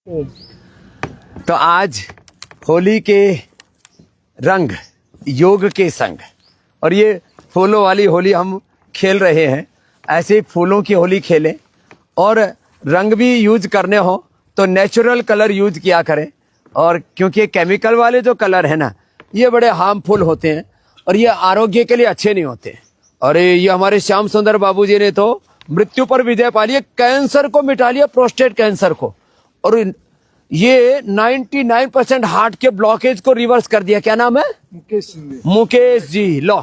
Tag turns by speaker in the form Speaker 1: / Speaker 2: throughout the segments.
Speaker 1: तो आज होली के रंग योग के संग, और ये फूलों वाली होली हम खेल रहे हैं। ऐसे फूलों की होली खेलें, और रंग भी यूज करने हो तो नेचुरल कलर यूज किया करें। और क्योंकि केमिकल वाले जो कलर है ना, ये बड़े हार्मफुल होते हैं और ये आरोग्य के लिए अच्छे नहीं होते। और ये हमारे श्याम सुंदर बाबूजी ने तो मृत्यु पर विजय पा लिया, कैंसर को मिटा लिया, प्रोस्टेट कैंसर को। और ये 99% हार्ट के ब्लॉकेज को रिवर्स कर दिया। क्या नाम है? मुकेश जी। लो,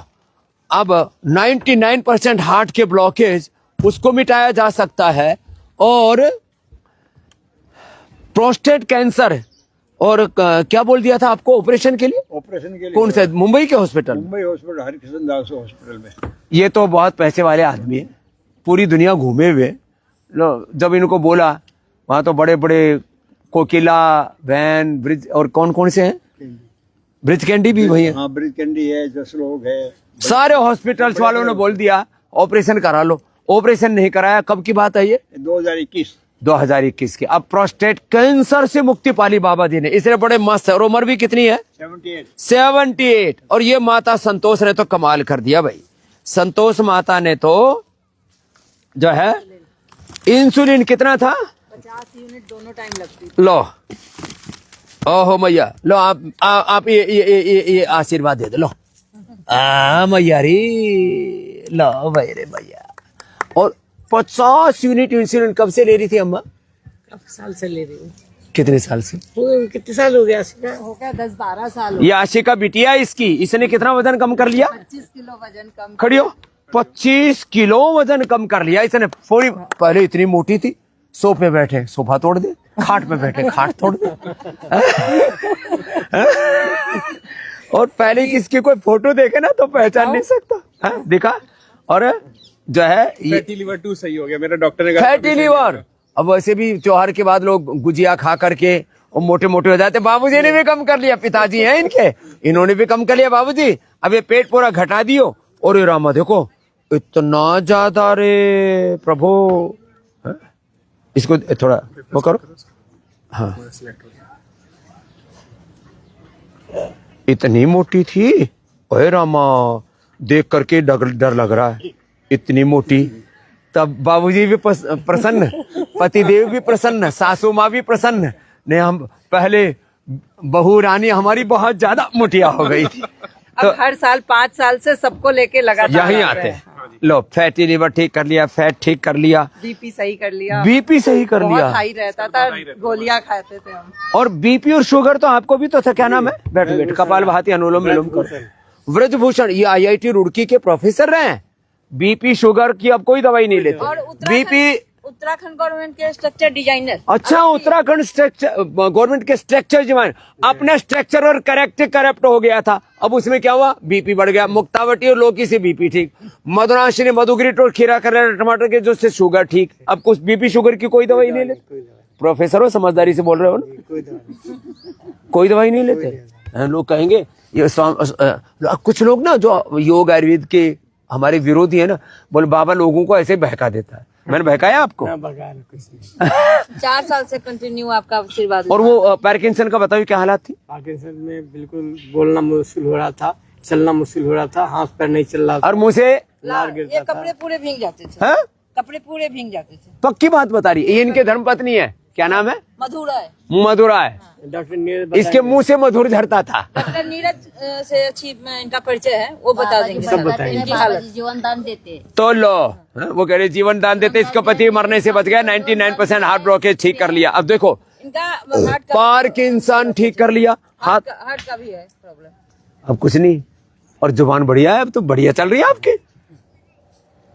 Speaker 1: अब 99% हार्ट के ब्लॉकेज उसको मिटाया जा सकता है। और प्रोस्टेट कैंसर, और क्या बोल दिया था आपको ऑपरेशन के लिए? कौन से? मुंबई के हॉस्पिटल?
Speaker 2: मुंबई हॉस्पिटल, हरिकृष्ण दास हॉस्पिटल में।
Speaker 1: ये तो बहुत पैसे वाले आदमी है, पूरी दुनिया घूमे हुए। लो, जब इनको बोला, वहां तो बड़े बड़े कोकिला, वैन, ब्रिज और कौन कौन से हैं? ब्रिज कैंडी भी वही है।
Speaker 2: हाँ, ब्रिज कैंडी है, जसलोक है।
Speaker 1: सारे हॉस्पिटल्स वालों ने बोल दिया ऑपरेशन करा लो। ऑपरेशन नहीं कराया। कब की बात है ये? 2021 की। अब प्रोस्टेट कैंसर से मुक्ति पाली बाबा जी ने, इसलिए बड़े मस्त है। और उम्र भी कितनी है? 78। और ये माता संतोष ने तो कमाल कर दिया भाई। संतोष माता ने तो जो है इंसुलिन कितना था?
Speaker 3: 50 यूनिट दोनों टाइम लगती।
Speaker 1: लो, ओहो मैया, लो आप ये आशीर्वाद दे दो। लो मैया रे, लो भाई रे भैया। और 50 यूनिट इंसुलिन कब से ले रही थी अम्मा?
Speaker 3: काफी साल से ले रही हूँ।
Speaker 1: कितने साल से?
Speaker 3: कितने साल हो गया? हो गया 10-12 साल।
Speaker 1: ये आशिका बिटिया इसकी, इसने कितना वजन कम कर लिया?
Speaker 3: 25 किलो वजन कम।
Speaker 1: खड़ी हो। 25 किलो वजन कम कर लिया इसने। पूरी पहले इतनी मोटी थी, सोफे पे बैठे सोफा तोड़ दे, खाट पे बैठे खाट तोड़ दे। और पहले किसकी कोई फोटो देखे ना तो पहचान नहीं सकता। दिखा। और जो है
Speaker 4: फैटी लिवर 2 सही हो गया, मेरा डॉक्टर ने कहा
Speaker 1: फैटी लिवर। अब वैसे भी त्योहार के बाद लोग गुजिया खा करके और मोटे मोटे हो जाते। बाबूजी ने भी कम कर लिया, पिताजी हैं इनके, इन्होंने भी कम कर लिया। बाबूजी अब ये पेट पूरा घटा दियो। और ये रामा देखो इतना ज्यादा रे प्रभु। इसको थोड़ा वो करो। हाँ, इतनी मोटी थी। ओए रामा, देख करके डर लग रहा है, इतनी मोटी। तब बाबूजी भी प्रसन्न, पतिदेव भी प्रसन्न, सासू माँ भी प्रसन्न। ने हम पहले बहू रानी हमारी बहुत ज्यादा मोटिया हो गई थी।
Speaker 3: तो अब हर साल 5 साल से सबको लेके लगातार
Speaker 1: यही आते हैं। लो, फैटी लिवर ठीक कर लिया, फैट ठीक कर लिया,
Speaker 3: बीपी सही कर लिया।
Speaker 1: बीपी सही कर लिया।
Speaker 3: बहुत हाई रहता था, गोलियां खाते थे हम।
Speaker 1: और बीपी और शुगर तो आपको भी तो था। क्या नाम है? बैठ कपाल भाती अनुलोम विलोम करो। व्रजभूषण, ये IIT रुड़की के प्रोफेसर रहे हैं। बीपी शुगर की अब कोई दवाई नहीं लेते।
Speaker 3: और
Speaker 1: बीपी
Speaker 3: उत्तराखंड गवर्नमेंट के स्ट्रक्चर डिजाइनर।
Speaker 1: अच्छा, उत्तराखंड स्ट्रक्चर गवर्नमेंट के स्ट्रक्चर डिजाइन। अपना स्ट्रक्चर और करप्ट हो गया था। अब उसमें क्या हुआ? बीपी बढ़ गया। मुक्तावटी और लोकी से बीपी ठीक, मधुराशिनी मधुगिरीट और खीरा करेला टमाटर के जो से शुगर ठीक। अब कुछ बीपी शुगर की कोई दवाई नहीं लेते। प्रोफेसर हो, समझदारी से बोल रहे हो ना? कोई दवाई नहीं लेते। लोग कहेंगे ये कुछ लोग ना जो योग आयुर्वेद के हमारे विरोधी है ना, बोले बाबा लोगों को ऐसे बहका देता है। मैंने बहकाया आपको?
Speaker 3: 4 साल से कंटिन्यू आपका आशीर्वाद।
Speaker 1: और वो पार्किंसन का बताइए क्या हालात थी?
Speaker 5: पार्किंसन में बिल्कुल बोलना मुश्किल हो रहा था, चलना मुश्किल हो रहा था, हाथ पैर नहीं चल रहा था,
Speaker 1: और मुँह से
Speaker 5: लार गिरता
Speaker 3: ये कपड़े पूरे भीग जाते थे।
Speaker 1: है?
Speaker 3: कपड़े पूरे भीग जाते थे।
Speaker 1: पक्की बात बता रही। ये इनके धर्मपत्नी है, क्या नाम है? मधुरा है।
Speaker 5: डॉक्टर नीरज
Speaker 1: इसके मुंह से मधुर झरता था।
Speaker 3: डॉक्टर नीरज से अच्छी इनका परिचय है, वो बता देंगे।
Speaker 5: सब बताएंगे।
Speaker 3: इनकी हालत।
Speaker 6: जीवन दान देते।
Speaker 1: तो लो, वो कह रहे जीवन दान देते। इसका पति मरने से बच गया। 99% हार्ट ब्लॉकेज ठीक कर लिया। अब देखो,
Speaker 3: इनका हार्ट का
Speaker 1: पार्किंसन ठीक कर लिया। हाथ
Speaker 3: हार्ट का भी है प्रॉब्लम।
Speaker 1: अब कुछ नहीं। और जुबान बढ़िया है, अब तो बढ़िया चल रही है आपकी।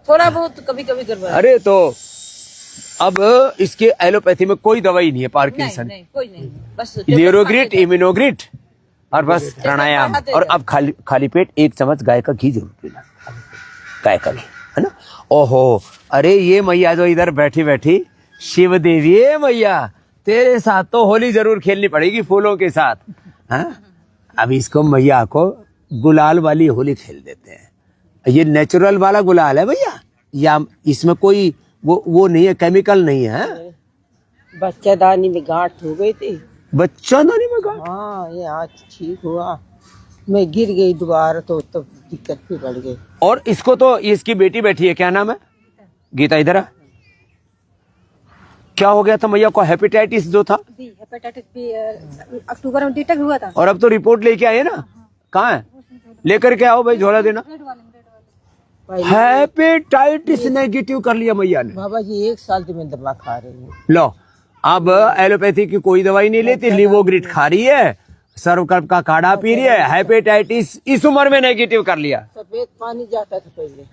Speaker 3: थोड़ा बहुत कभी कभी करवा।
Speaker 1: अरे तो अब इसके एलोपैथी में कोई दवाई नहीं है पार्किंसन।
Speaker 3: नहीं, कोई नहीं, बस
Speaker 1: न्यूरोग्रिट, इम्यूनोग्रिट और बस प्राणायाम। और अब खाली पेट 1 चम्मच गाय का घी जरूर पीना, गाय का घी, है ना? ओहो, अरे ये मैया जो इधर बैठी बैठी शिव देवी, मैया तेरे साथ तो होली जरूर खेलनी पड़ेगी फूलों के साथ। अब इसको मैया को गुलाल वाली होली खेल देते हैं। ये नेचुरल वाला गुलाल है भैया, या इसमें कोई वो नहीं है, केमिकल नहीं है।
Speaker 6: बच्चादानी में गांठ हो गई थी।
Speaker 1: बच्चादानी में गांठ?
Speaker 6: हाँ, ये आज ठीक हुआ। मैं गिर गई दोबारा तो तब दिक्कत भी बढ़ गई।
Speaker 1: और इसको तो इसकी बेटी बैठी है, क्या नाम है? गीता, इधर आ। क्या हो गया था मैया को? हेपेटाइटिस जो था,
Speaker 7: हेपेटाइटिस बी अक्टूबर में डिटेक्ट हुआ था।
Speaker 1: और अब तो रिपोर्ट लेके आए ना? कहाँ है? लेकर के आओ भाई, झोला देना। हेपेटाइटिस नेगेटिव कर लिया मैया ने।
Speaker 6: बाबा जी 1 साल से मैं दवा खा रही हूँ।
Speaker 1: लो, अब एलोपैथी की कोई दवाई नहीं लेती, लिवोग्रिट खा रही है, सर्वकल्प का काढ़ा पी रही है। हेपेटाइटिस इस उम्र में नेगेटिव कर लिया।
Speaker 6: सफेद पानी जाता था पहले,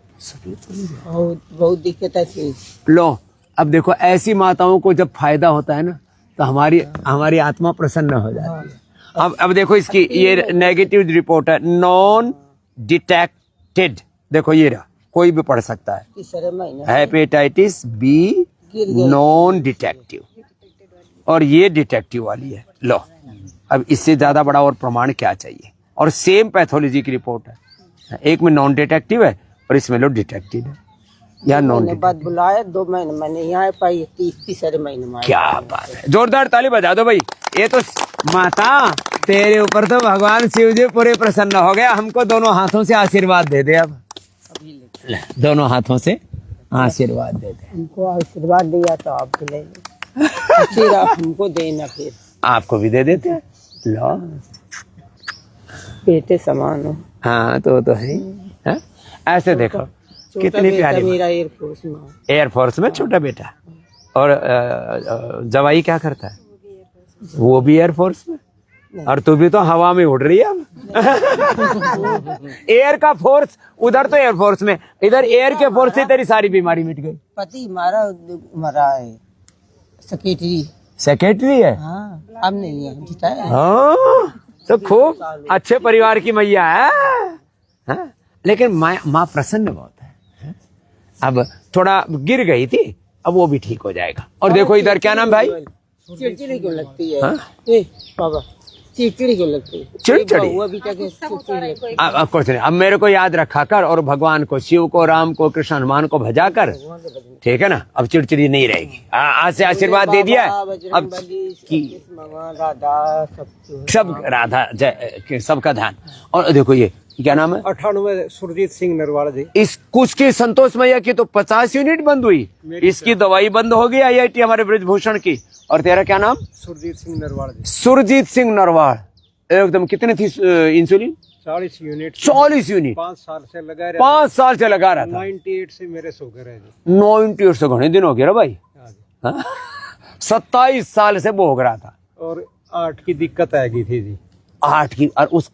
Speaker 6: बहुत दिक्कत थी।
Speaker 1: लो, अब देखो, ऐसी माताओं को जब फायदा होता है ना, तो हमारी आत्मा प्रसन्न हो जाती है। अब देखो, इसकी ये नेगेटिव रिपोर्ट है, नॉन डिटेक्टेड। देखो ये रहा, कोई भी पढ़ सकता है,
Speaker 6: तीसरे महीने
Speaker 1: हेपेटाइटिस बी नॉन डिटेक्टिव, और ये डिटेक्टिव वाली है। लो, अब इससे ज्यादा बड़ा और प्रमाण क्या चाहिए? और सेम पैथोलॉजी की रिपोर्ट है, एक में नॉन डिटेक्टिव है और इसमें लो डिटेक्टिव है। या नॉन
Speaker 6: बाद बुलाया 2 महीने मैंने यहाँ पाई, तीसरे महीने में।
Speaker 1: क्या बात है, जोरदार ताली बजा दो भाई। ये तो माता, तेरे ऊपर तो भगवान शिव जी पूरे प्रसन्न हो गया। हमको दोनों हाथों से आशीर्वाद दे दे। अब दोनों हाथों से आशीर्वाद दे दे।
Speaker 6: हमको आशीर्वाद दिया तो आप ले फिर आप हमको देना, फिर
Speaker 1: आपको भी दे देते हैं। लो,
Speaker 6: बेटे समान हो।
Speaker 1: हाँ, तो है ही। हाँ? ऐसे देखो कितनी प्यारी।
Speaker 6: मेरा एयरफोर्स में,
Speaker 1: एयरफोर्स में छोटा बेटा। और जवाई क्या करता है? वो भी एयरफोर्स में। और तू भी तो हवा में उड़ रही है अब। एयर का फोर्स उधर, तो एयरफोर्स में, इधर एयर के फोर्स से तेरी सारी बीमारी मिट गई।
Speaker 6: पति मरा है,
Speaker 1: सेक्रेटरी है।
Speaker 6: हाँ, अब नहीं है, रिटायर है।
Speaker 1: हाँ, तो खूब अच्छे परिवार की मैया है। हाँ? लेकिन माँ प्रसन्न बहुत है। अब थोड़ा गिर गई थी, अब वो भी ठीक हो जाएगा। और देखो इधर, क्या नाम भाई?
Speaker 6: चिड़चिड़ी क्यों लगती है?
Speaker 1: हाँ?
Speaker 6: बाबा, चिड़चिड़ी क्यों लगती है?
Speaker 1: चिड़चिड़ी?
Speaker 6: वो भी क्या चिड़चिड़ी?
Speaker 1: अब कुछ नहीं, अब मेरे को याद रखा कर, और भगवान को, शिव को, राम को, कृष्ण, हनुमान को भजा कर, ठीक है ना? अब चिड़चिड़ी नहीं रहेगी। आज से आशीर्वाद दे दिया। अब
Speaker 6: राधा
Speaker 1: सब राधा जय, सबका ध्यान। और देखो ये क्या नाम है?
Speaker 5: 98 सुरजीत सिंह नरवाल जी।
Speaker 1: इस कुछ की संतोष मैया की तो 50 यूनिट बंद हुई, इसकी दवाई बंद हो गई IIT हमारे ब्रजभूषण की। और तेरा क्या नाम?
Speaker 5: सुरजीत सिंह नरवाल जी।
Speaker 1: सुरजीत सिंह नरवाल। एकदम कितने थी इंसुलिन?
Speaker 5: 40 यूनिट।
Speaker 1: 40 यूनिट
Speaker 5: 5 साल से लगा रहा।
Speaker 1: 5 साल से लगा रहा था।
Speaker 5: 98 से मेरे शुगर है जी।
Speaker 1: 98 से घने दिन हो गया भाई।
Speaker 5: हाँ जी।
Speaker 1: 27 साल से भोग रहा था।
Speaker 5: और 8 की दिक्कत आ गई थी जी।
Speaker 1: 8 की, और उस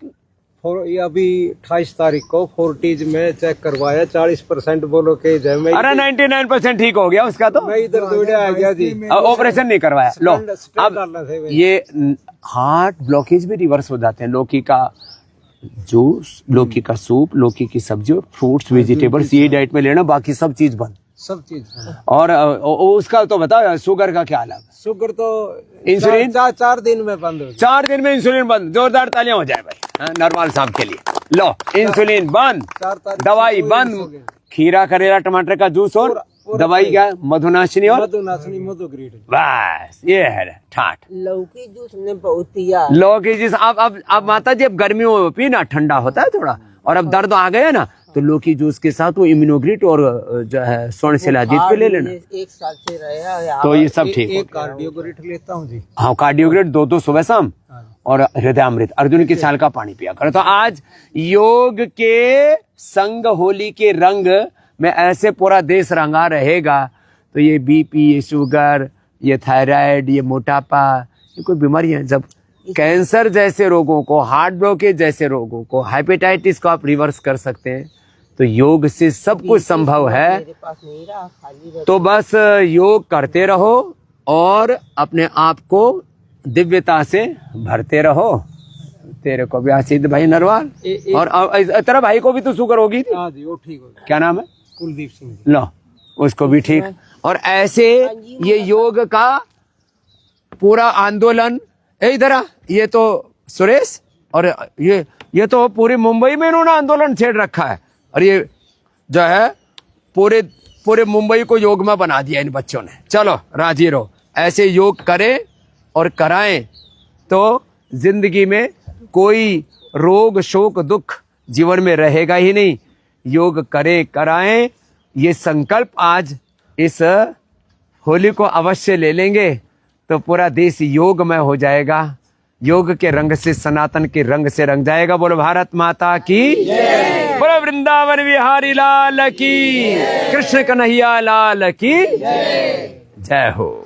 Speaker 5: ये अभी 28 तारीख को 40 में चेक करवाया, 40% बोलो के जय में।
Speaker 1: अरे 99% ठीक हो गया उसका। तो
Speaker 5: मैं इधर दौड़े आ गया जी।
Speaker 1: ऑपरेशन नहीं करवाया। लो, अब ये हार्ट ब्लॉकेज भी रिवर्स हो जाते हैं। लौकी का जूस, लौकी का सूप, लौकी की सब्जी और फ्रूट्स, वेजिटेबल्स, ये डाइट में लेना, बाकी सब चीज बंद।
Speaker 5: सब चीज।
Speaker 1: और उसका तो बताओ, शुगर का क्या हाल है?
Speaker 5: शुगर तो
Speaker 1: इंसुलिन
Speaker 5: 4 दिन में बंद हो गया।
Speaker 1: 4 दिन में इंसुलिन बंद। जोरदार तालियां हो जाए भाई नरवाल साहब के लिए। लो, इंसुलिन बंद,
Speaker 5: 4 तारीख
Speaker 1: दवाई बंद, खीरा, करेला, टमाटर का जूस, और दवाई क्या? मधुनाशिनी और
Speaker 5: मधुग्रीट।
Speaker 1: बस ये है ठाठ।
Speaker 6: लौकी जूस ने बहुत पिया।
Speaker 1: लौकी जूस अब माता जी, अब गर्मियों में पीना, ठंडा होता है थोड़ा, और अब दर्द आ गया ना, तो लौकी जूस के साथ वो इम्यूनोग्रिट और जो है स्वर्ण शिलाजीत पे ले लेना।
Speaker 6: 1 साल से रहा,
Speaker 1: तो ये सब ठीक।
Speaker 5: एक कार्डियोग्रिट लेता हूँ जी।
Speaker 1: हाँ, कार्डियोग्रिट 2 सुबह शाम, और हृदयामृत, अर्जुन की छाल का पानी पिया करो। तो आज योग के संग, होली के रंग में ऐसे पूरा देश रंगा रहेगा, तो ये बीपी, ये शुगर, ये थायराइड, ये मोटापा, ये कोई बीमारी है। जब कैंसर जैसे रोगों को, हार्ट ब्लॉकेज जैसे रोगों को, हेपेटाइटिस को आप रिवर्स कर सकते हैं, तो योग से सब कुछ संभव है। तो बस योग करते रहो और अपने आप को दिव्यता से भरते रहो। तेरे को भी आशीष भाई नरवाल, और तेरा भाई को भी तो शुगर होगी थी।
Speaker 5: हाँ जी, वो ठीक हो गया।
Speaker 1: क्या नाम है?
Speaker 5: कुलदीप सिंह।
Speaker 1: लो, उसको भी ठीक। और ऐसे ये योग का पूरा आंदोलन, इधर आ, ये तो सुरेश, और ये तो पूरी मुंबई में इन्होंने आंदोलन छेड़ रखा है, और ये जो है पूरे मुंबई को योग में बना दिया इन बच्चों ने। चलो राजी रहो। ऐसे योग करें और कराएं तो जिंदगी में कोई रोग शोक दुख जीवन में रहेगा ही नहीं। योग करें कराएं, ये संकल्प आज इस होली को अवश्य ले लेंगे तो पूरा देश योगमय हो जाएगा। योग के रंग से, सनातन के रंग से रंग जाएगा। बोलो भारत माता की, बोलो वृंदावन बिहारी लाल की, कृष्ण कन्हैया लाल की जय हो।